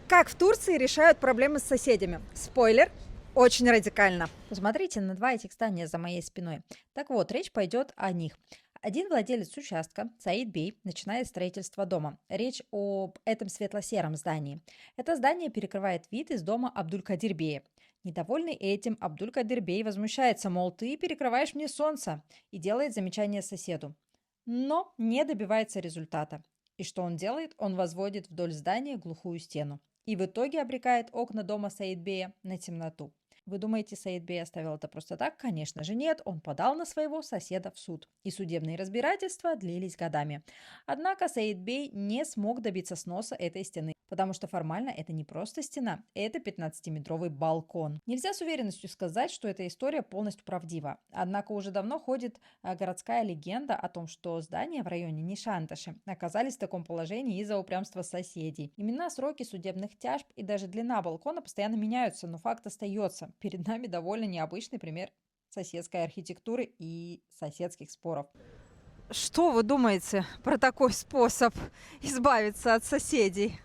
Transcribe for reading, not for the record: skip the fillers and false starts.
Как в Турции решают проблемы с соседями? Спойлер, очень радикально. Посмотрите на два этих здания за моей спиной. Так вот, речь пойдет о них. Один владелец участка, Саид Бей, начинает строительство дома. Речь об этом светло-сером здании. Это здание перекрывает вид из дома Абдулькадир Бея. Недовольный этим, Абдулькадир Бей возмущается, мол, ты перекрываешь мне солнце, и делает замечание соседу. Но не добивается результата. И что он делает? Он возводит вдоль здания глухую стену. И в итоге обрекает окна дома Саидбея на темноту. Вы думаете, Саидбей оставил это просто так? Конечно же нет, он подал на своего соседа в суд. И судебные разбирательства длились годами. Однако Саидбей не смог добиться сноса этой стены, потому что формально это не просто стена, это 15-метровый балкон. Нельзя с уверенностью сказать, что эта история полностью правдива. Однако уже давно ходит городская легенда о том, что здания в районе Нишанташи оказались в таком положении из-за упрямства соседей. Имена, сроки судебных тяжб и даже длина балкона постоянно меняются, но факт остается. Перед нами довольно необычный пример соседской архитектуры и соседских споров. Что вы думаете про такой способ избавиться от соседей?